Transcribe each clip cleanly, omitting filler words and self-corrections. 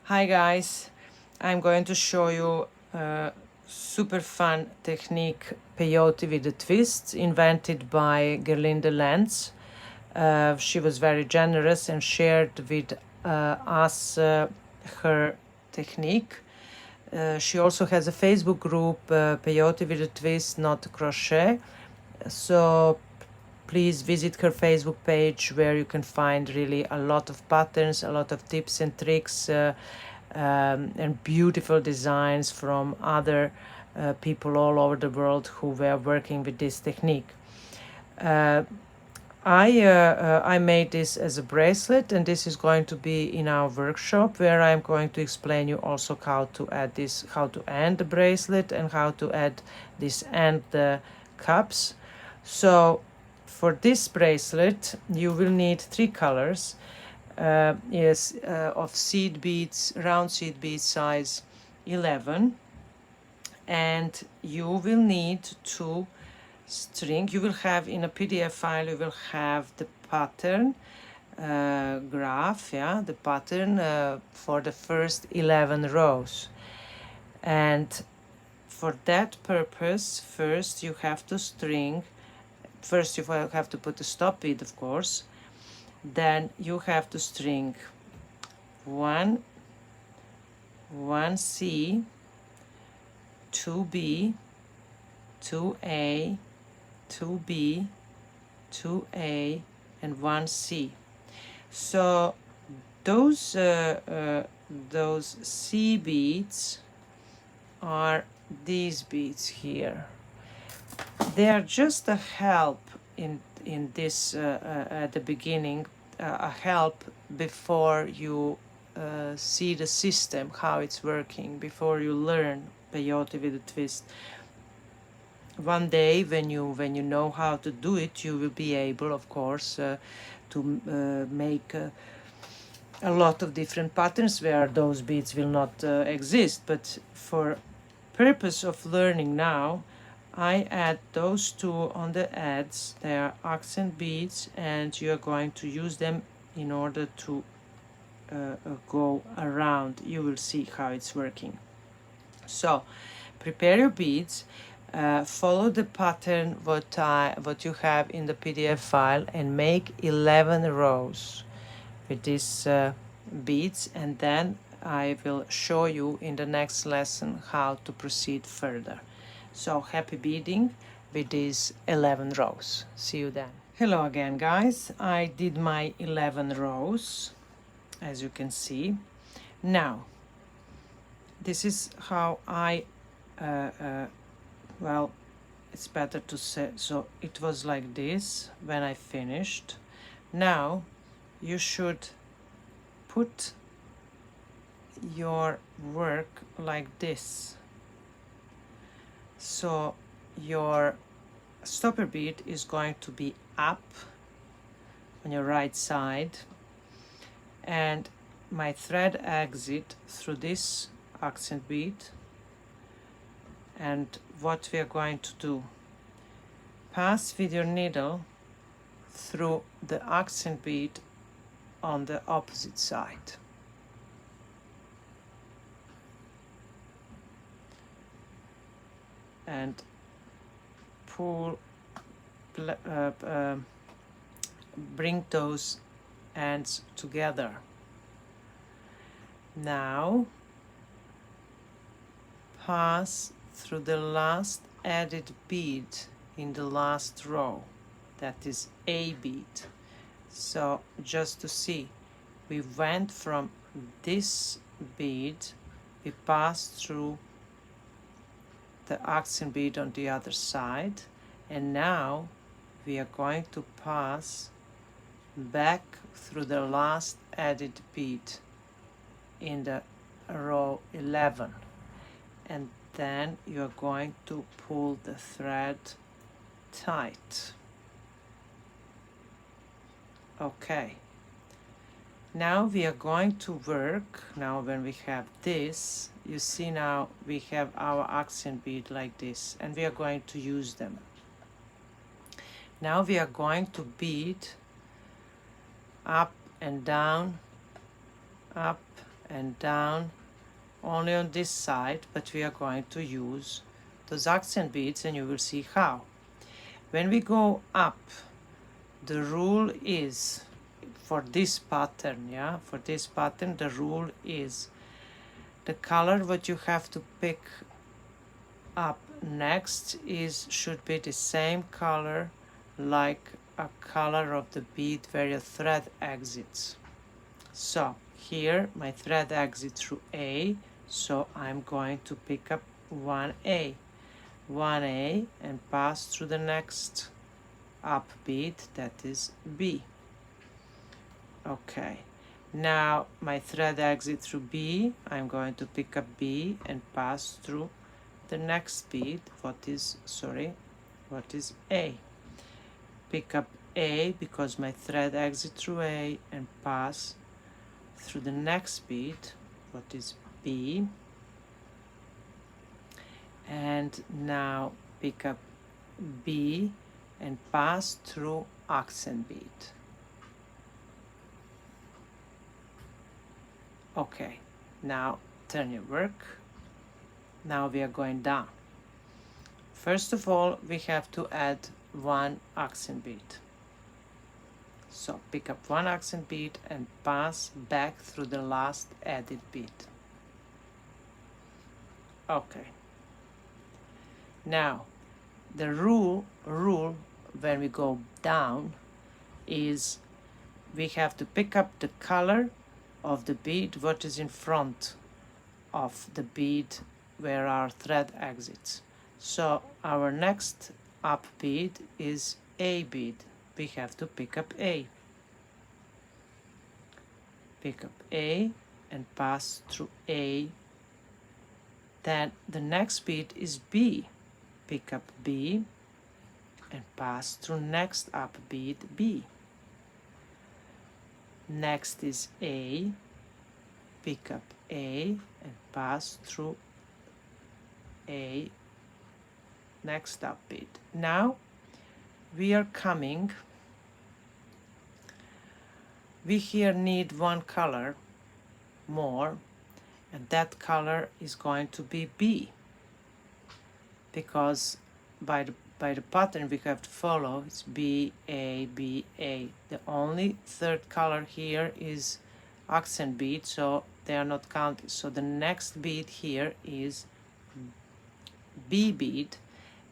Hi guys, I'm going to show you a super fun technique peyote with a twist invented by Gerlinde Lenz. She was very generous and shared with us her technique. She also has a Facebook group, Peyote with a Twist, not crochet. So please visit her Facebook page where you can find really a lot of patterns, a lot of tips and tricks, and beautiful designs from other people all over the world who were working with this technique. Uh, I made this as a bracelet, and this is going to be in our workshop where I'm going to explain you also how to add this, how to end the bracelet and how to add this and the cups. So for this bracelet you will need 3 colors. Of seed beads, round seed bead size 11, and you will need to string. You will have in a PDF file, you will have the pattern graph, the pattern for the first 11 rows. And for that purpose, first you have to string, first you have to put a stop bead, of course. Then you have to string 1 C, 2B, 2A, 2B, 2A, and 1 C. So those C beads are these beads here. They are just a help in this at the beginning, a help before you see the system, how it's working, before you learn peyote with a twist. One day when you know how to do it, you will be able, of course, to make a lot of different patterns where those beads will not exist. But for purpose of learning now, I add those 2 on the ends. They are accent beads, and you are going to use them in order to go around. You will see how it's working. So prepare your beads, follow the pattern what you have in the PDF file, and make 11 rows with these beads, and then I will show you in the next lesson how to proceed further. So happy beading with these 11 rows. See you then. Hello again, guys. I did my 11 rows, as you can see. Now this is how I well, it's better to say, so it was like this when I finished. Now you should put your work like this. So your stopper bead is going to be up on your right side, and my thread exit through this accent bead. And what we are going to do, pass with your needle through the accent bead on the opposite side. And pull, bring those ends together. Now pass through the last added bead in the last row, that is A bead. So just to see, we went from this bead, we passed through the accent bead on the other side, and now we are going to pass back through the last added bead in the row 11, and then you are going to pull the thread tight. Okay, now we are going to work. Now when we have this, you see, now we have our accent bead like this, and we are going to use them. Now we are going to bead up and down, up and down only on this side, but we are going to use those accent beads, and you will see how. When we go up, the rule is for this pattern, for this pattern, the rule is the color what you have to pick up next should be the same color like a color of the bead where your thread exits. So here my thread exits through A, so I'm going to pick up 1A and pass through the next up bead, that is B. Okay, now my thread exits through B, I'm going to pick up B and pass through the next bead, what is A. Pick up A because my thread exits through A and pass through the next bead, what is B. And now pick up B and pass through accent bead. Okay, now turn your work. Now we are going down. First of all, we have to add one accent bead. So pick up one accent bead and pass back through the last added bead. Okay. Now, the rule when we go down is we have to pick up the color of the bead what is in front of the bead where our thread exits. So our next up bead is A bead. We have to pick up A. Pick up A and pass through A. Then the next bead is B. Pick up B and pass through next up bead B. Next is A. Pick up A and pass through A, next up bead. Now we are coming, we here need one color more, and that color is going to be B, because by the pattern we have to follow, it's B, A, B, A. The only third color here is accent bead, so they are not counted. So the next bead here is B bead,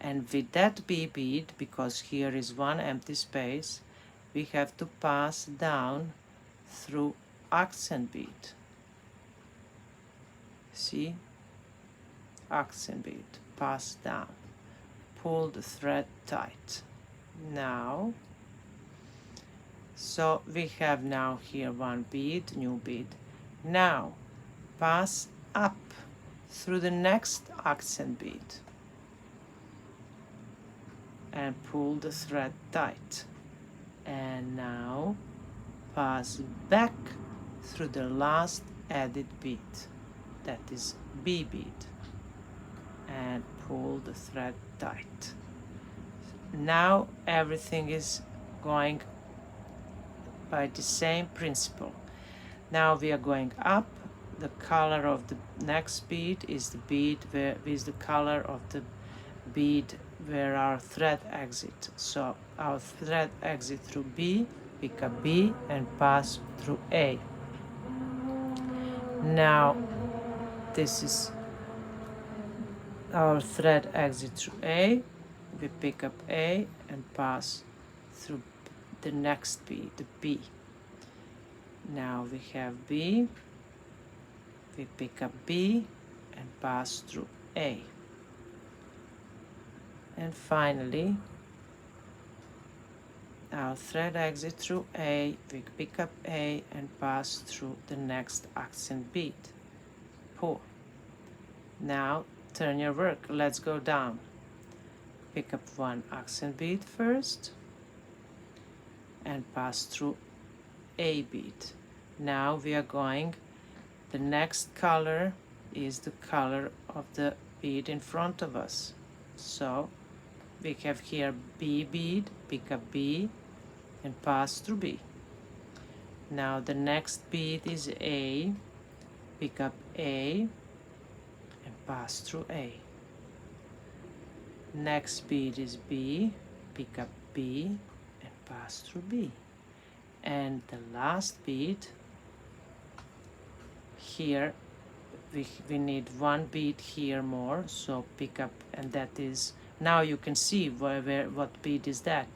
and with that B bead, because here is one empty space, we have to pass down through accent bead. See? Accent bead, pass down, pull the thread tight. Now, so we have now here one bead, new bead. Now pass up through the next accent bead and pull the thread tight. And now pass back through the last added bead, that is B bead, and pull the thread tight. Now everything is going by the same principle. Now we are going up. The color of the next bead is the bead where is the color of the bead where our thread exit. So our thread exit through B, pick up B and pass through A. Now this is our thread exit through A. We pick up A and pass through the next bead, the B. Now we have B. We pick up B and pass through A. And finally, our thread exit through A, we pick up A and pass through the next accent bead. Pull. Now turn your work, let's go down. Pick up one accent bead first and pass through A bead. Now we are going, the next color is the color of the bead in front of us. So we have here B bead, pick up B and pass through B. Now the next bead is A, pick up A and pass through A. Next bead is B, pick up B and pass through B. And the last bead here, we need one bead here more, so pick up, and that is, now you can see what bead is that,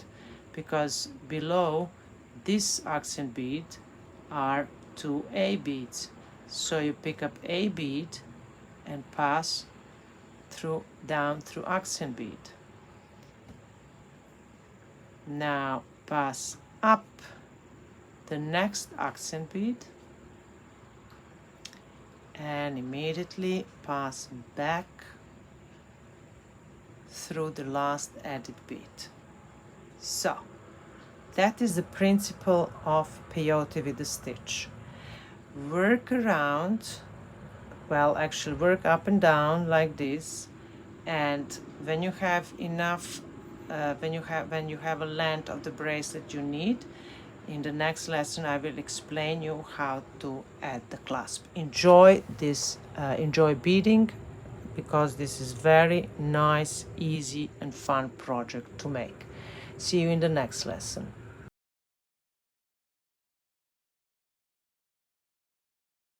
because below this accent bead are two A beads, so you pick up A bead and pass through down through accent bead. Now pass up the next accent bead and immediately pass back through the last added bead. So that is the principle of peyote with the stitch. Work around, well, actually work up and down like this, and when you have enough, when you have a length of the bracelet you need, in the next lesson I will explain you how to add the clasp. Enjoy this, enjoy beading, because this is very nice, easy and fun project to make. See you in the next lesson.